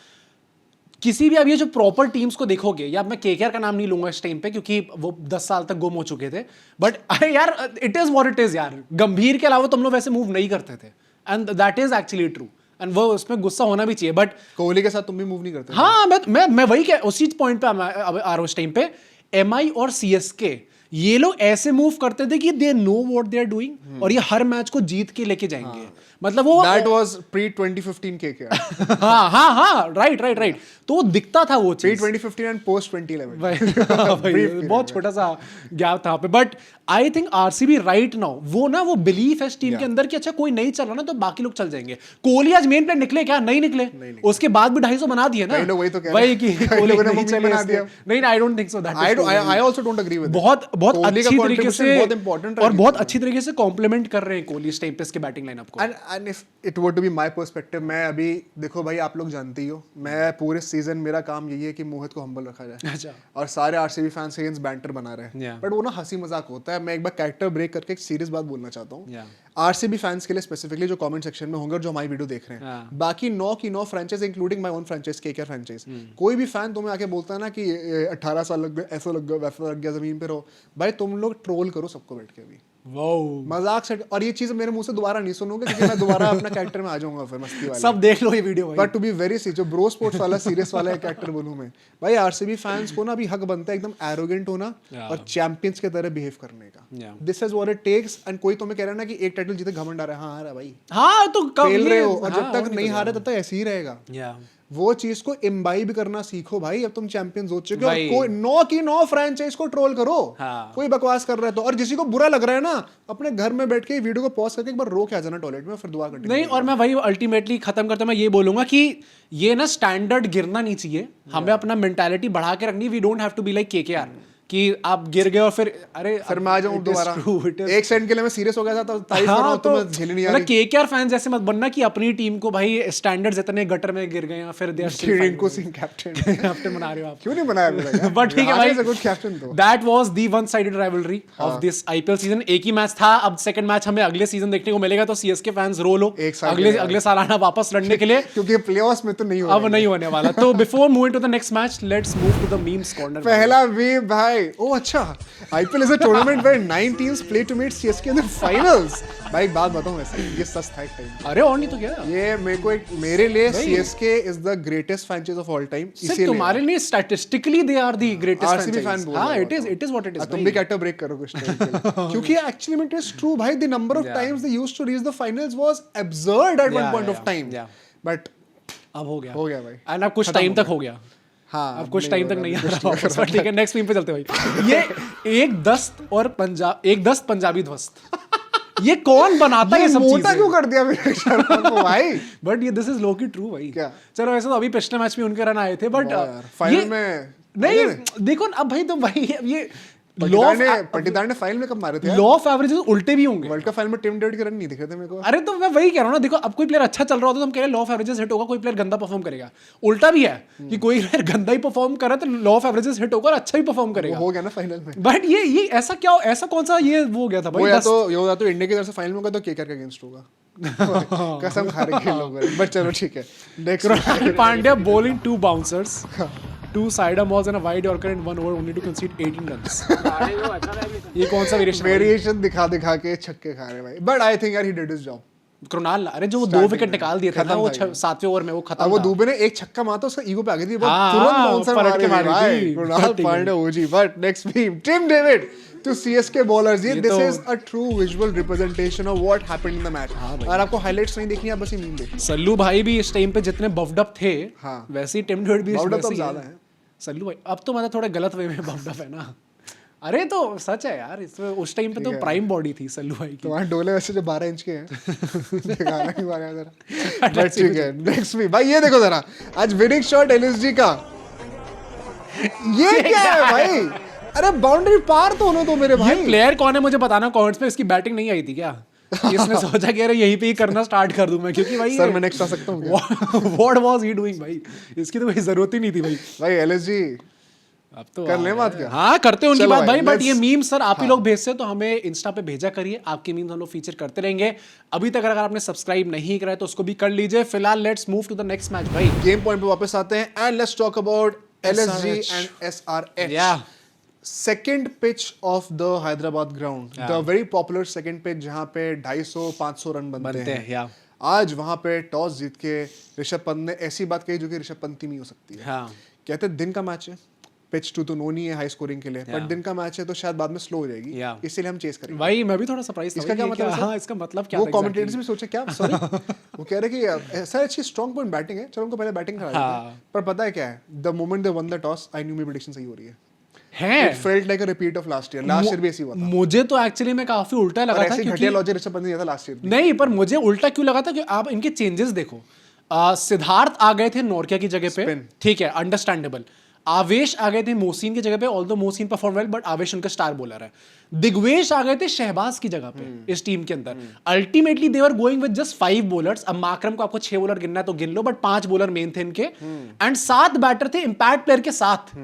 किसी भी अब ये जो प्रॉपर टीम्स को देखोगे, या मैं केकेआर का नाम नहीं लूंगा इस टाइम पे क्योंकि वो 10 साल तक गुम हो चुके थे, बट अरे यार it is what it is यार। गंभीर के अलावा तुम लोग वैसे मूव नहीं करते थे, and that is actually true, and वो उसमें गुस्सा होना भी चाहिए। बट कोहली के साथ तुम भी मूव नहीं करते। हाँ, मैं वही क्या उसी पॉइंट पे आ रहा हूँ इस टाइम पे। एमआई और सीएसके ये लोग ऐसे मूव करते थे कि they know what they are doing, और ये हर मैच को जीत के लेके जाएंगे। मतलब वो दैट वाज प्री 2015 केकेआर। हाँ, राइट। तो वो दिखता था वो प्री चीज 2015 एंड पोस्ट 2011। भाई, बहुत छोटा सा गैप था पे। But I think RCB right now वो बिलीफ है इस टीम के अंदर कि अच्छा कोई नहीं चल रहा ना तो बाकी लोग चल जाएंगे। कोहली आज मेन प्लेयर निकले क्या? नहीं निकले। उसके बाद भी 250 बना दिए ना, वही तो कह वही कि कोहली नहीं चले बना दिया। नहीं, I don't think so that. I also don't agree with. बहुत अच्छी तरीके से, बहुत इंपॉर्टेंट और बहुत अच्छी तरीके से कॉम्प्लीमेंट कर रहे हैं कोहली इस टाइम पे इसके बैटिंग लाइनअप को। And if it were to be my perspective, मैं अभी देखो भाई, आप लोग जानते ही हो मैं पूरे सीजन मेरा काम यही है कि मोहित को हम्बल रखा जाए। अच्छा। और सारे आरसीबी फैंस के अगेंस्ट बैंटर बना रहे हैं, बट वो ना हंसी मजाक होता है। मैं एक बार कैरेक्टर ब्रेक करके एक सीरियस बात बोलना चाहता हूँ आरसीबी फैंस के लिए स्पेसिफिकली, जो कमेंट सेक्शन में होंगे और जो हमारी वीडियो देख रहे हैं। बाकी 9 की 9 franchise including my own franchise KKR franchise, कोई भी फैन तुम्हें आके बोलता है ना कि 18 साल लग गए, ऐसा लग गया, वैसा लग गया, जमीन पे रहो, भाई तुम लोग ट्रोल करो सबको बैठ के। अभी मजाक से, और ये चीज मेरे मुंह से दोबारा नहीं सुनोगे क्योंकि मैं दोबारा अपना कैरेक्टर में आ जाऊंगा फिर मस्ती वाला। सब देख लो ये वीडियो भाई। बट टू बी वेरी सी, जो ब्रो स्पोर्ट्स वाला सीरियस वाला एक कैरेक्टर बोलूं मैं भाई, आरसीबी फैंस को ना अभी हक बनता है एकदम एरोगेंट होना और चैंपियंस की तरह बिहेव करने का। This is what it takes. And कोई तुम्हें कह रहा है ना कि एक टाइटल जीते घमंड आ रहा है, हाँ आ रहा है भाई, हाँ तो खेल रहे हो, और जब तक नहीं हारे तब तक ऐसे ही रहेगा। वो चीज को इम्बाइब करना सीखो भाई। अब तुम चैंपियंस हो चुके हो, कोई 9 की 9 फ्रैंचाइज को ट्रोल करो। कोई बकवास कर रहा है तो, और किसी को बुरा लग रहा है ना, अपने घर में बैठ के वीडियो को पॉज करके एक बार रो के आ जाना टॉयलेट में, फिर दुआ कंटिन्यू नहीं। और मैं वही अल्टीमेटली खत्म करते मैं ये बोलूंगा कि ये ना स्टैंडर्ड गिरना नहीं चाहिए, हमें अपना मेंटालिटी बढ़ा के रखनी। We don't have to be like KKR कि आप गिर गए और फिर फिर मैं आ जाऊं दोबारा। एक सेकंड के लिए मैं सीरियस हो गया था तो तारीफ कर रहा हूं, तो मैं झेल नहीं आ रही। केकेआर फैंस जैसे मत बनना कि अपनी टीम को भाई स्टैंडर्ड्स इतने गटर में गिर गए हैं फिर they are still Rinku Singh captain बना रहे हो आप। क्यों नहीं बनाया मेरा? बट ठीक है भाई, गुड कैप्टन। तो that was the one sided rivalry of this IPL season. एक ही मैच था, अब सेकंड मैच हमें अगले सीजन देखने को मिलेगा, तो सीएसके फैंस रो लो अगले साल आना वापस लड़ने के लिए, क्योंकि प्लेऑफ्स में तो नहीं हो, अब नहीं होने वाला। तो before moving to the next match, let's move to the memes corner. पहला मीम भाई, ओ अच्छा, IPL is a tournament where 9 teams play to meet CSK in the finals। भाई एक बात बताऊं, वैसे ये सच था एक टाइम। अरे और नहीं तो क्या, ये मेरे लिए CSK is the greatest franchise of all time। इसीलिए तुम्हारे लिए statistically they are the greatest RCB fan बोल। हां it is what it is. तुम भी कैरेक्टर ब्रेक करो कुछ टाइम के लिए, क्योंकि एक्चुअली इट इज ट्रू भाई। The number of times they used to reach the finals was absurd at one point of time। But अब हो गया भाई, एंड अब कुछ टाइम तक हो गया। हाँ, अब कुछ टाइम तक नहीं आ रहा वापस। ठीक है, नेक्स्ट मीम पे चलते भाई। ये एक दस्त पंजाबी ध्वस्त, ये कौन बनाता है ये सब चीजें? मोटा क्यों कर दिया मेरे शर्मा को भाई? बट ये दिस इज लो की ट्रू भाई। क्या? चलो वैसे तो अभी पिछले मैच में उनके रन आए थे, बट फाइनल में नहीं देखो अब भाई, तो भाई ये पटीदार ने फाइनल में कब मारे थे? लॉ ऑफ एवरेजेस उल्टे भी होंगे। वर्ल्ड कप फाइनल में टीम डेविड के रन नहीं दिख रहे थे मेरे को। अरे तो मैं वही कह रहा हूँ ना, देखो अब कोई प्लेयर अच्छा चल रहा होता तो हम कह रहे हैं लॉ ऑफ एवरेजेस हिट होगा, कोई प्लेयर गंदा परफॉर्म करेगा। उल्टा भी है कि कोई प्लेयर गंदा ही परफॉर्म करे तो लॉ ऑफ एवरेजेस हिट होगा और अच्छा ही परफॉर्म करेगा। हो गया ना फाइनल में। बट ये ऐसा क्या, ऐसा कौन सा ये वो हो गया था भाई? या तो इंडिया की तरफ से फाइनल में होगा तो केकेआर के अगेंस्ट होगा। कसम खा रहे खेल लोग। बट चलो ठीक है, next. Pandya bowling 2 bouncers, 2 sidearm balls and a wide Yorker in 1 over only to concede 18 runs। ये कौन सा वेरिएशन दिखा के छक्के खा रहे भाई। बट आई थिंक यार he did his job. Krunal, अरे जो वो 2 विकेट निकाल दिए थे ना वो 7वें ओवर में, वो खत्म। वो दुबे ने एक छक्का मारा तो उसका ईगो पे आ गई थी, तुरंत बाउंसर मार के मारी। Krunal Pandya OG. But next meme, Tim David to CSK bowlers। ये this is a true visual representation of what happened in the match। और आपको हाइलाइट्स नहीं देखनी, आप बस ये मीम देखिए। सल्लू भाई भी इस टाइम पे जितने बफ्ड अप थे, वैसे ही टिम डेविड भी बफ्ड अप ज्यादा है। सल्लू भाई अब तो मतलब थोड़ा गलत वे में बफ्ड अप है ना। अरे तो सच है यार, इसमें उस टाइम पे तो प्राइम बॉडी थी सल्लू भाई की। तुम्हारे डोले वैसे जो 12 इंच के हैं दिखाना ही मारा जरा। बट ठीक है, नेक्स्ट मीम भाई, ये देखो जरा, आज विनिंग शॉट LSG का। ये क्या है भाई? अरे बाउंड्री पार तो होने दो मेरे भाई। ये प्लेयर कौन है मुझे बताना कमेंट्स में। इसकी बैटिंग नहीं आई थी क्या? इसने सोचा कि अरे यहीं पे ही करना स्टार्ट कर दूं मैं, क्योंकि भाई सर मैं नेक्स्ट आ सकता हूं क्या? व्हाट वाज ही डूइंग भाई? इसकी तो कोई जरूरत ही नहीं थी भाई। LSG अब तो कर ले बात क्या? हाँ करते हैं उनकी बात भाई। बट ये मीम सर आप ही लोग भेजते हैं तो हमें इंस्टा पे भेजा करिए, आपके मीम्स हम लोग फीचर करते रहेंगे। अभी तक अगर आपने सब्सक्राइब नहीं करा है तो उसको भी कर लीजिए। फिलहाल let's move to the next match भाई। गेम पॉइंट पे वापस आते हैं and let's talk about LSG and SRH। Second pitch of the Hyderabad ground, the very popular second pitch जहां पे 250-500 रन बनते हैं। आज वहां पे टॉस जीत के ऋषभ पंत ने ऐसी बात कही जो कि ऋषभ पंत ही नहीं हो सकती है। कहते दिन का मैच है, पिच टू तो नो नहीं है हाई स्कोरिंग के लिए, बट दिन का मैच है तो शायद बाद में स्लो हो जाएगी, इसीलिए हम चेस करेंगे। भाई मैं भी थोड़ा सरप्राइज था। इसका क्या मतलब है? हाँ, इसका मतलब क्या वो कमेंटेटर्स भी सोचे क्या, सॉरी वो कह रहे कि सर अच्छी स्ट्रांग पॉइंट बैटिंग है, चलो उनको पहले बैटिंग करा देते हैं। पर पता है क्या है, the moment they one the toss I knew मेरी प्रेडिक्शन सही हो रही है। It felt like a repeat of last year। Last year भी ऐसी हुआ था। मुझे तो एक्चुअली में काफी उल्टा लगा था, क्योंकि घटिया लॉजिक ऋषभ पंत ने दिया था लास्ट ईयर। नहीं, पर मुझे उल्टा क्यों लगा था कि आप इनके चेंजेस देखो। सिद्धार्थ आ गए थे नोरकिया की जगह पे, ठीक है, अंडरस्टैंडेबल। आवेश आ गए थे मोहसिन की जगह पे, although Mohsin perform well but आवेश उनका स्टार बॉलर है। दिग्वेश आ गए थे शहबाज की जगह पे इस टीम के अंदर। Ultimately they were going with just 5 bowlers. अब माकरम को आपको 6 बॉलर गिनना है तो गिन लो, बट 5 बॉलर मेन थे इनके एंड 7 बैटर थे इंपैक्ट प्लेयर के साथ।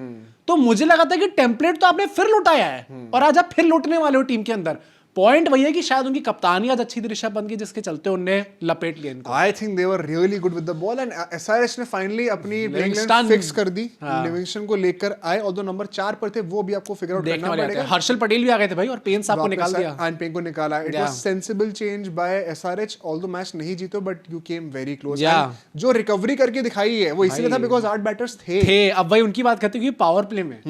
तो मुझे लगा था कि टेम्पलेट तो आपने फिर लुटाया है और आज आप फिर लुटने वाले हो टीम के अंदर। पॉइंट वही है कि शायद उनकी कप्तानी आज अच्छी थी ऋषभ पंत की, जिसके चलते उनने लपेट लिया इनको। I think they were really good with the ball and SRH ने फाइनली अपनी लिविंगस्टन फिक्स कर दी। लिविंगस्टन को लेकर आए और जो नंबर 4 पर थे वो भी आपको फिगर आउट करना पड़ेगा। हर्षल पटेल भी आ गए थे भाई और पेन साहब को निकाल दिया। एंड पेन को निकाला। It was sensible change bye SRH, although match नहीं जीतो but you came very close. जो रिकवरी करके दिखाई है वो इसलिए था बिकॉज़ 8 बैटर्स थे। अब भाई उनकी बात करते हैं कि पावर प्ले में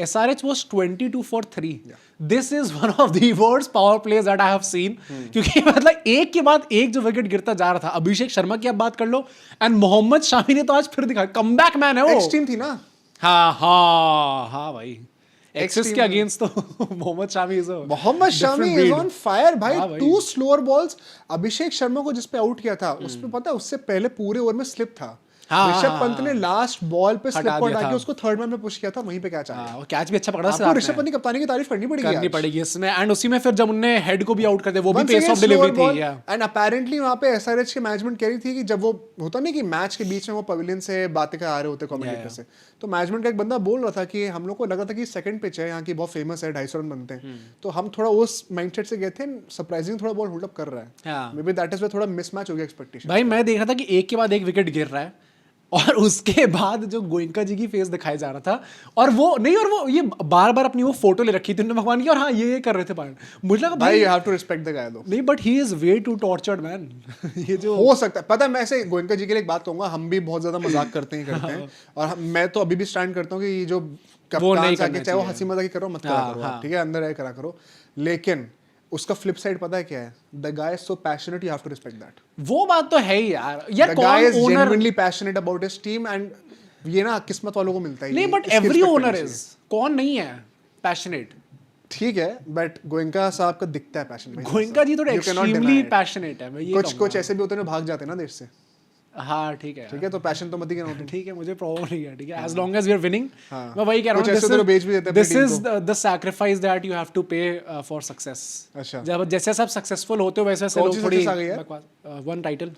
SRH was 22 for 3। This is one of the worst power plays that I have seen, क्योंकि मतलब एक के बाद एक जो विकेट गिरता जा रहा था। अभिषेक शर्मा की आप बात कर लो एंड मोहम्मद शामी ने तो आज फिर दिखाया, कमबैक मैन है वो। एक्स टीम थी ना। हाँ भाई, एक्सिस के अगेंस्ट तो Mohammed Shami is on fire भाई। 2 स्लोअर बॉल्स अभिषेक शर्मा को जिस पे आउट किया था उसमें पता है उससे पहले पूरे ओवर में स्लिप था। ऋषभ पंत ने last ball pay slip out आके उसको थर्ड मैन में पुश किया था, वहीं पे कैच आया। कैच भी अच्छा पकड़ा आपको ऋषभ पंत की कप्तानी की तारीफ करनी पड़ेगी इसमें। एंड उसी में फिर जब उन्होंने हेड को भी आउट कर दिया, वो भी पेस ऑफ डिलीवरी थी। एंड अपेरेंटली वहां पे SRH की मैनेजमेंट कह रही थी कि जब वो होता नहीं कि मैच के बीच में वो पवेलियन से बातें कर आ रहे होते कमेंटेटर से, तो मैनेजमेंट का एक बंदा बोल रहा था कि हम लोग को लगा था कि सेकंड पिच है यहाँ की, बहुत फेमस है, 250 रन बनते हैं, तो हम थोड़ा उस माइंडसेट से गए थे। सरप्राइजिंग थोड़ा बॉल होल्ड अप कर रहा है, मे बी दैट इज थोड़ा मिसमैच हो गया एक्सपेक्टेशन। भाई मैं देख रहा था कि एक के बाद एक विकेट गिर रहा है और उसके बाद जो गोयनका जी की फेस दिखाया जा रहा था, और वो नहीं, और वो ये बार बार अपनी वो फोटो ले रखी थी उन्होंने भगवान की, और हाँ ये कर रहे थे पार्ट। मुझे लगा भाई you have to respect the guy though. नहीं but he is way too tortured man. ये जो हो सकता है, पता है मैं ऐसे गोयनका जी के लिए एक बात कहूंगा, हम भी बहुत ज्यादा मजाक करते हैं और मैं तो अभी भी स्टैंड करता हूँ कि जो कप्तान आके चाहे वो हंसी मजाक करो मत करा करो, ठीक है, अंदर आए करा करो। लेकिन उसका फ्लिप साइड पता है क्या है? The guy is so passionate, you have to respect that. वो बात तो है ही यार। The guy is genuinely passionate about his team and ये ना किस्मत वालों को मिलता है। नहीं बट एवरी ओनर इज, कौन नहीं है पैशनेट? ठीक है बट गोयनका साहब का दिखता है पैशन। गोयनका जी तो एक्सट्रीमली पैशनेट है। मैं ये कुछ ऐसे भी होते हैं जो भाग जाते हैं ना देश से। हाँ ठीक है, तो पैशन तो मत ही कहना। ठीक है, मुझे प्रॉब्लम नहीं है, ठीक है, as long as we are winning. मैं वही कह रहा हूँ, this is the sacrifice that you have to pay for success. अच्छा, जब जैसे सब सक्सेसफुल होते हो वैसे वैसे लोग थोड़ी 1 टाइटल,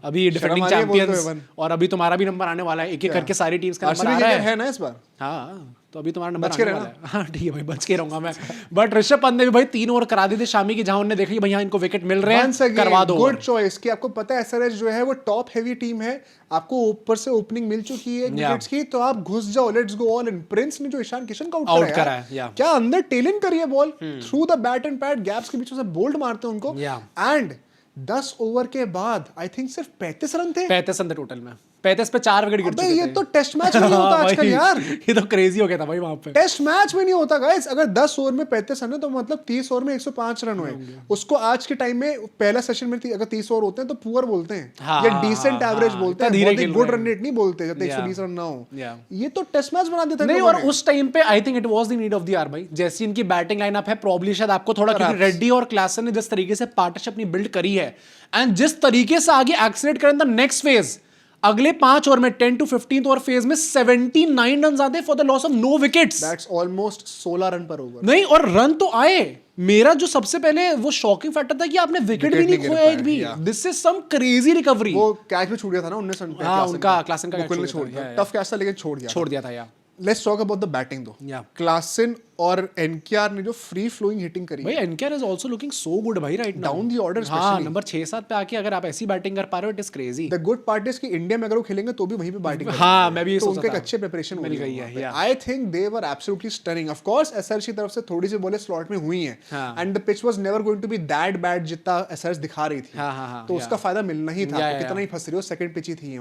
अभी डिफेंडिंग चैंपियंस, और अभी तुम्हारा भी नंबर आने वाला है, एक एक करके सारी टीम्स का नंबर आ रहा है ना इस बार। हाँ तो अभी तुम्हारा नंबर आने वाला है। हाँ ठीक है भाई, बच के रहूंगा मैं। बट ऋषभ पंत ने भी भाई 3 ओवर करा दी थी शामी की, जहां उन्होंने देखा कि भैया इनको विकेट मिल रहे हैं, करवा दो। गुड चॉइस कि आपको पता है SRH जो है वो टॉप हेवी टीम है, आपको ऊपर से ओपनिंग मिल चुकी है विकेट्स की, तो आप घुस जाओ, let's go all in. Prince ने जो ईशान किशन का आउट करा है, क्या अंदर टेलिंग करी है ball, through the bat and pad, gaps के बीच से बोल्ड मारते हैं उनको। एंड 10 ओवर के बाद आई थिंक सिर्फ 35 रन थे। 35 रन थे टोटल में, 35 पे 4 विकेट गिर चुके थे। ये तो टेस्ट मैच में नहीं होता आजकल यार। ये तो क्रेजी हो गया था भाई वहां पे। टेस्ट मैच में नहीं होता गाइस। अगर 10 ओवर में 35 रन है तो मतलब 30 ओवर में 105 रन हुए। उसको आज के टाइम में पहला सेशन में अगर 30 ओवर होते हैं तो पुअर बोलते हैं, या डिसेंट एवरेज बोलते हैं, गुड रन रेट नहीं बोलते जब 120 रन ना हो। ये तो टेस्ट मैच बना देता है। नहीं, और उस टाइम पे I think it was the need of the hour भाई। जैसी इनकी बैटिंग लाइनअप है, प्रॉब्ली शायद आपको थोड़ा, क्योंकि रेड्डी और क्लासन ने जिस तरीके से पार्टनरशिप अपनी बिल्ड करी है एंड जिस तरीके से आगे एक्सीलरेट करें द नेक्स्ट फेज, अगले 5 ओवर में 10 to 15th ओवर फेज में 79 रन आते for the loss of no wickets. That's almost 16 run per over. नहीं, और रन तो आए। मेरा जो सबसे पहले वो शॉकिंग फैक्टर था कि आपने विकेट भी नहीं खोया एक भी। This is some crazy recovery. वो कैच भी छूट गया था ना 19 रन पे। हां, उनका क्लासन का कैच छोड़ दिया, टफ कैच था लेकिन छोड़ दिया था यार। Let's talk about the batting though. Klaasen और NKR ने जो फ्री फ्लोइंग हिटिंग करी भाई, NKR is also looking so good भाई right now. Down the order especially. हाँ, नंबर 6-7 पे आके अगर आप ऐसी बैटिंग कर पा रहे हो, it is crazy. The good part is कि इंडिया में अगर वो खेलेंगे तो भी वहीं पे बैटिंग करेंगे। हाँ, मैं भी ये सोच रहा था। तो उनके अच्छे प्रिपरेशन मिल गई है। I think they were absolutely stunning. Of course SRH की तरफ से थोड़ी सी बॉलें स्लॉट में हुई हैं, and the pitch was never going to be that bad जितना SRH दिखा रही थी। तो उसका फायदा मिलना ही था, कितना ही फंस रही हो, सेकंड पिच ही थी।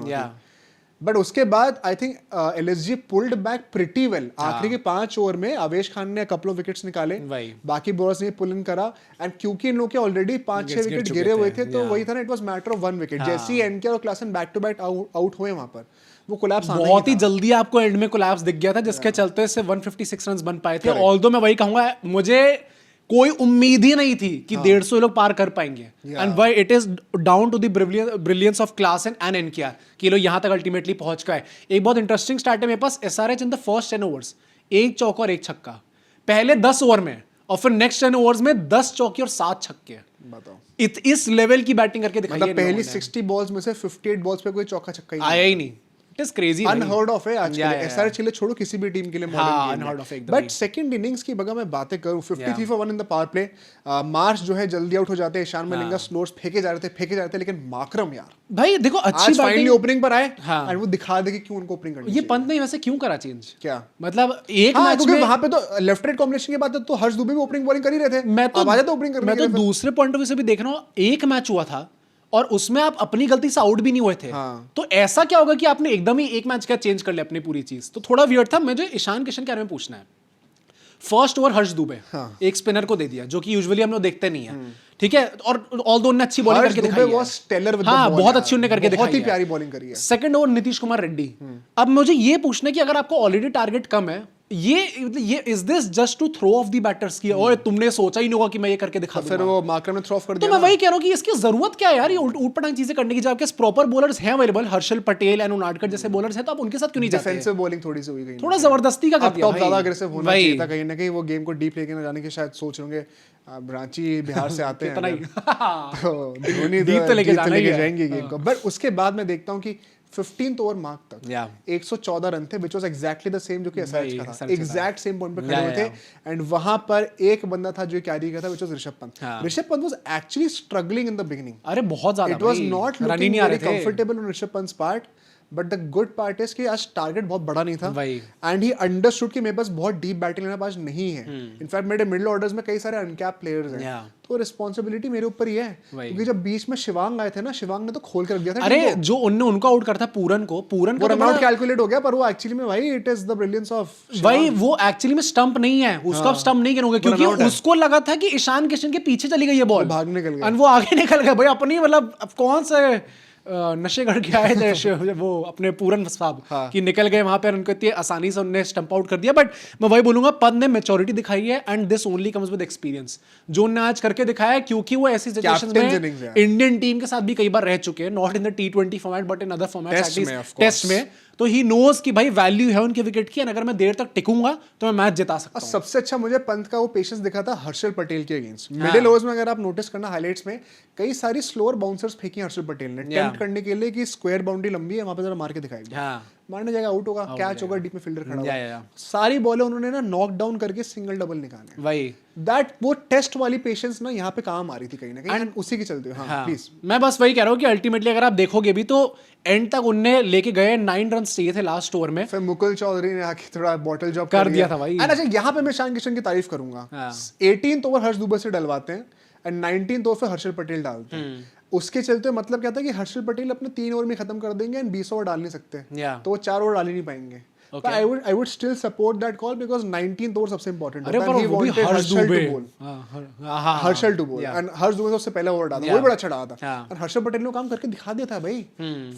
बट उसके बाद I think LSG pulled back pretty well. आखिरी के 5 ओवर में आवेश खान ने कपल ऑफ विकेट्स निकाले, बाकी बॉलर्स ने पुल इन करा, एंड क्योंकि इन लोगों के ऑलरेडी 5-6 विकेट गिरे हुए थे, तो वही था ना, it was matter of 1 wicket. जैसे ही NKR और Klaasen back to back out हुए वहां पर वो कोलैप्स बहुत ही जल्दी आपको एंड में कोलैप्स दिख गया था, जिसके चलते से 156 रन बन पाए थे। ऑल्दो मैं वही कहूंगा, मुझे कोई उम्मीद ही नहीं थी कि 150 लोग पार कर पाएंगे। And why it is down to the brilliance of Klaasen and NKR कि लोग यहां तक अल्टीमेटली पहुंच गए। एक बहुत इंटरेस्टिंग स्टार्ट है मेरे पास, SRH in the first 10 overs 1 चौका और 1 छक्का पहले 10 ओवर में, और फिर नेक्स्ट 10 ओवर्स में 10 चौके और 7 छक्के। बताओ, इस लेवल की बैटिंग करके दिखाई। मतलब पहली 60 बॉल्स में से 58 बॉल्स पे कोई चौका छक्का आया ही नहीं। It is crazy, unheard of है आज के लिए। एसआरएच के लिए छोड़ो, किसी भी टीम के लिए unheard of एकदम बट सेकंड इनिंग्स की अगर मैं बातें करूं, 53 for 1 in the power play, Marsh जो है जल्दी आउट हो जाते हैं, ईशान मलिंगा स्लोर्स फेंके जा रहे थे, लेकिन माकरम यार भाई देखो अच्छी आज फाइनली ओपनिंग पर आए हाँ। और वो दिखा दे कि क्यों उनको ओपनिंग करनी ये पंत ने वैसे क्यों करा चेंज, क्या मतलब एक हाँ, मैच क्योंकि में वहां पे तो लेफ्ट राइट कॉम्बिनेशन के बाद तो हर्ष दुबे भी ओपनिंग बॉलिंग कर ही रहे थे। मैं तो ओपनिंग करने मैं तो दूसरे पॉइंट ऑफ व्यू से भी देख रहा हूँ, एक मैच हुआ था और उसमें आप अपनी गलती से आउट भी नहीं हुए थे। हाँ। तो ऐसा क्या होगा कि आपने एकदम ही एक मैच का चेंज कर लिया अपनी पूरी चीज, तो थोड़ा वियर्ड था। मुझे ईशान किशन के बारे में पूछना है। फर्स्ट ओवर हर्ष दुबे एक स्पिनर को दे दिया, जो कि यूजुअली हम लोग देखते नहीं है, ठीक है, और ऑल दो ने अच्छी बॉलिंग करके दिखाई है। स्टेलर विद हाँ, बहुत अच्छी उन्होंने करके दिखाई बहुत ही प्यारी बॉलिंग करी है। Second over Nitish Kumar Reddy. अब मुझे ये पूछना है कि अगर आपको ऑलरेडी टारगेट कम है, ये is this just to throw off the batters की, ओए तुमने सोचा ही नहीं होगा कि मैं ये करके दिखा दूंगा, फिर वो मार्करम ने थ्रो ऑफ कर तो दिया। मैं वही कह रहा हूं कि इसकी जरूरत क्या है यार, ये ऊट-पटांग चीजें करने की, जबकि प्रॉपर बॉलर्स हैं अवेलेबल, हर्षल पटेल एंड उनाडकर जैसे बॉलर्स हैं, तो आप उनके साथ क्यों नहीं जाते? डिफेंसिव बॉलिंग थोड़ी सी हुई गई, थोड़ा जबरदस्ती का कर दिया टॉप भाई। ज्यादा अग्रेसिव होना चाहिए था, कहीं ना कहीं वो गेम को डीप लेके ना जाने के शायद सोच रहे होंगे। रांची बिहार से आते हैं तो धोनी डीप तो लेके जाना ही है। जाएंगे गेम को। बट उसके बाद मैं देखता हूं कि 15th ओवर मार्क तक 114 रन थे, which was exactly the same जो कि एसआरएच का था, एग्जैक्ट सेम पॉइंट पे खड़े हुए थे। एंड वहां पर एक बंदा था जो कैरी किया था, which was Rishabh Pant. Rishabh Pant was actually struggling in the beginning. अरे बहुत ज्यादा, it was not looking very comfortable on Rishabh Pant's part. But the good part is कि आज टारगेट बहुत बड़ा नहीं था, एंड ही अंडरस्टूड कि मेरे पास बहुत डीप बैटिंग लाइनअप आज नहीं है। इनफैक्ट मेरे मिडिल ऑर्डर्स में कई सारे अनकैप प्लेयर्स हैं, तो रिस्पॉन्सिबिलिटी मेरे ऊपर ही है, क्योंकि जब बीच में शिवांग आए थे ना, शिवांग ने तो खोल कर रख दिया था। अरे जो उन्होंने उनको आउट करता पूरन को रन आउट कैलकुलेट हो गया, पर वो एक्चुअली में भाई it is the brilliance of भाई, वो एक्चुअली में स्टंप नहीं है, उसका स्टंप नहीं गिनोगे, क्योंकि उसको लगा था कि ईशान किशन के पीछे चली गई ये बॉल, भाग निकल गया, और वो आगे निकल गया भाई अपनी, मतलब कौन से नशे गढ़ के आए थे वो अपने पूरन साहब कि निकल गए वहां पर, उनको इतनी आसानी से उन्होंने स्टंप आउट कर दिया। बट मैं वही बोलूंगा, पद ने मैच्योरिटी दिखाई है, and this only comes with experience, जो उन्होंने आज करके दिखाया है, क्योंकि वो ऐसी सिचुएशंस में इंडियन टीम के साथ भी कई बार रह चुके हैं, not in the T20 format but in other formats, test में, तो ही नोज कि भाई वैल्यू है उनके विकेट की, अगर मैं देर तक टिकूंगा तो मैं मैच जिता सकता हूं। सबसे अच्छा मुझे पंत का वो पेशेंस दिखा था हर्षल पटेल के अगेंस्ट। मिडिल ओवर्स में अगर आप नोटिस करना हाइलाइट्स में, कई सारी स्लोअर बाउंसर्स फेंकी हर्षल पटेल ने, टेम्प्ट करने के लिए कि स्क्वायर बाउंड्री लंबी है, वहां पे जरा मार के दिखाएगा, मारने जाएगा आउट होगा, कैच होगा, डीप में फील्डर खड़ा होगा। सारी बॉलें उन्होंने ना नॉक डाउन करके सिंगल डबल निकाले भाई, दैट वो टेस्ट वाली पेशेंस ना यहाँ पे काम आ रही थी कहीं ना कहीं, एंड उसी के चलते। हाँ प्लीज, मैं बस वही कह रहा हूँ कि अल्टीमेटली अगर आप देखोगे भी तो एंड तक उनने लेके गए 9 रन चाहिए थे लास्ट ओवर में, फिर मुकुल चौधरी ने आके थोड़ा बॉटल जॉब कर दिया था भाई। अच्छा, यहाँ पे मैं ईशान किशन की तारीफ करूंगा। 18th ओवर हर्ष दुबे से डलवाते हैं and 19th over Harshal Patel डालते हैं। उसके चलते मतलब क्या था कि हर्षल पटेल अपने 3 ओवर में खत्म कर देंगे एंड 20 ओवर डाल नहीं सकते, तो वो 4 ओवर डाल ही नहीं पाएंगे। But I would still support that call because 19th over सबसे इंपॉर्टेंट होता है। He wanted हर्षल टू बोल, हर्षल टू बोल, एंड हर्ष दुबे सबसे पहला ओवर डाला, वो बड़ा अच्छा डाला था, और हर्षल पटेल ने काम करके दिखा दिया था भाई।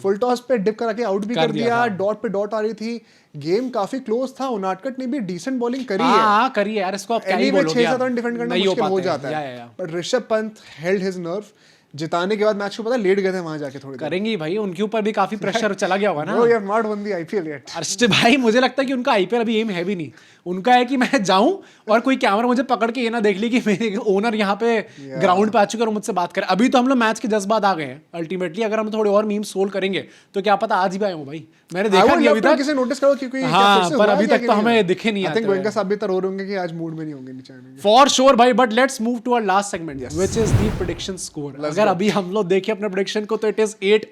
फुल टॉस पे डिप करा के आउट भी कर दिया, डॉट पे डॉट आ रही थी, गेम काफी क्लोज था। उनाटकट ने भी डिसेंट बॉलिंग करी है। हां करी है यार, इसको आप क्या ही बोलोगे, 6-7 रन डिफेंड करना मुश्किल हो जाता है, but Rishabh Pant held his nerve. जिताने के बाद मैच को पता लेट गए थे वहां जाके, थोड़ी करेंगे भाई, उनके ऊपर भी काफी प्रेशर चला गया होगा ना। We have not won the IPL yet. Arshdeep भाई, मुझे लगता है कि उनका आईपीएल अभी एम है भी नहीं, उनका है कि मैं जाऊं और कोई कैमरा मुझे पकड़ के ये ना देख ली कि मेरे ओनर यहाँ पे ग्राउंड पे आ चुके और मुझसे बात करें। अभी तो हम लोग मैच के 10 बाद आ गए हैं। अल्टीमेटली अगर हम थोड़े और मीम्स सोल्व करेंगे तो क्या पता आज ही आए हो भाई, मैंने देखा नहीं अभी तक, किसी नोटिस करो क्योंकि हाँ, पर अभी तक तो हमें दिखे नहीं। आई थिंक गोयनका साहब भी तो रो रहे होंगे कि आज मूड में नहीं होंगे नीचे आने के। फॉर श्योर भाई, but let's move to our last segment which is the prediction score. अगर अभी हम लोग देखें अपने प्रेडिक्शन को तो it is 8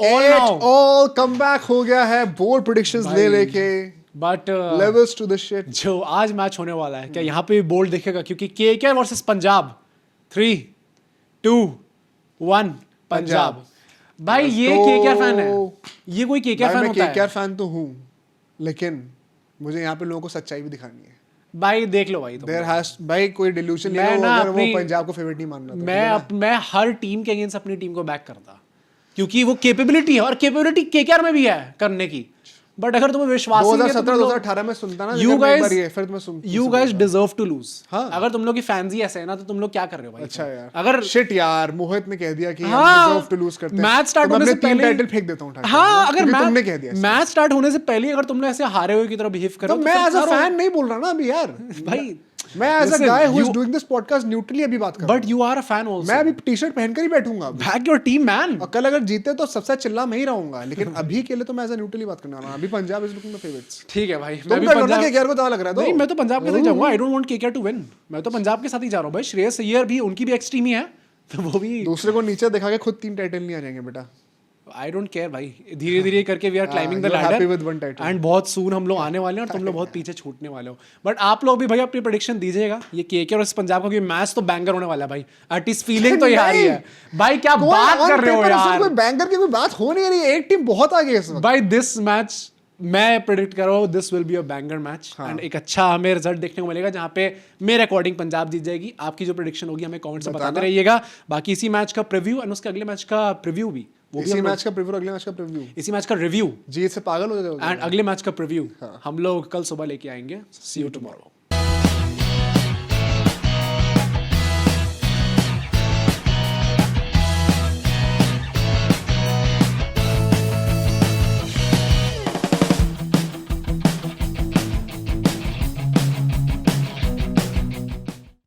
all come back हो गया है बोल्ड प्रेडिक्शंस ले लेके, but levels to the shit. जो आज मैच होने वाला है, क्या यहाँ पे बोल्ड दिखेगा? क्योंकि केकेआर वर्सेस पंजाब, 3, 2, 1 पंजाब। भाई ये केकेआर फैन है, ये कोई केकेआर फैन होता है? केकेआर फैन तो हूं, लेकिन मुझे यहाँ पे लोगों को सच्चाई भी दिखानी है भाई। देख लो भाई, देयर हैज भाई कोई डिल्यूशन नहीं है, अगर वो पंजाब को फेवरेट नहीं मानना तो मैं हर टीम के अगेंस्ट अपनी टीम को बैक करता, क्योंकि वो कैपेबिलिटी है, और कैपेबिलिटी केकेआर में भी है करने की। बट अगर तुम्हें विश्वास 2017-2018 में सुनता ना, you guys deserve to lose. अगर तुम लोग की फैंस ही ऐसे है ना, तो तुम लोग क्या कर रहे हो भाई? अच्छा यार, अगर शिट यार, मोहित ने कह दिया कि हम डिजर्व टू लूज करते हैं, मैच स्टार्ट होने से पहले टाइटल फेंक देता हूं। हां, अगर तुमने कह दिया, मैच स्टार्ट होने से पहले अगर तुम लोग ऐसे हारे हुए की तरह बिहेव करो, तो मैं एज अ फैन नहीं बोल रहा ना अभी यार भाई। मैं as a guy who is doing this podcast neutrally अभी बात कर रहा but you are a fan also. मैं अभी टी-शर्ट पहनकर ही बैठूंगा अभी। Back your team man. और कल अगर जीते तो सबसे चिल्ला मैं ही रहूंगा, लेकिन अभी के लिए तो मैं एज अ न्यूट्रली बात करने वाला हूं। अभी Punjab is looking the favourites. ठीक है भाई, मैं भी पंजाब के केकेआर को दावा लग रहा है। नहीं, मैं तो पंजाब के साथ ही जाऊंगा। I don't want KKR to win. मैं तो पंजाब के साथ ही जा रहा हूं भाई। श्रेयस अय्यर भी, उनकी भी एक्स टीम ही है, तो वो भी दूसरे को नीचे दिखा के खुद 3 टाइटल नहीं आ जाएंगे बेटा। आई डोंट केयर भाई, धीरे धीरे करके we are climbing the you're happy ladder with one title. And बहुत सून हम लोग आने वाले हैं और तुम लोग बहुत पीछे छूटने वाले हो। बट आप लोग भी भाई अपनी प्रेडिक्शन दीजिएगा ये केकेआर और इस पंजाब का, क्योंकि मैच तो बैंगर होने वाला है भाई। एटलीस्ट फीलिंग तो ये आ रही है भाई। क्या बात कर रहे हो यार, कोई बैंगर की कोई बात हो नहीं रही है। एक टीम बहुत आगे है इस वक्त भाई। दिस मैच मैं प्रेडिक्ट कर रहा हूँ, this will be a banger match and एक अच्छा हमें रिजल्ट देखने को मिलेगा, जहाँ पे मेरे अकॉर्डिंग पंजाब जीत जाएगी। आपकी जो प्रेडिक्शन होगी हमें कमेंट से बताते रहिएगा। बाकी इसी मैच का प्रीव्यू एंड उसके अगले मैच का प्रीव्यू भी, इसी मैच का प्रीव्यू, अगले मैच का प्रीव्यू, इसी मैच का रिव्यू जीत से पागल हो जाओगे एंड अगले मैच का प्रीव्यू हम लोग कल सुबह लेके आएंगे। सी यू टुमारो।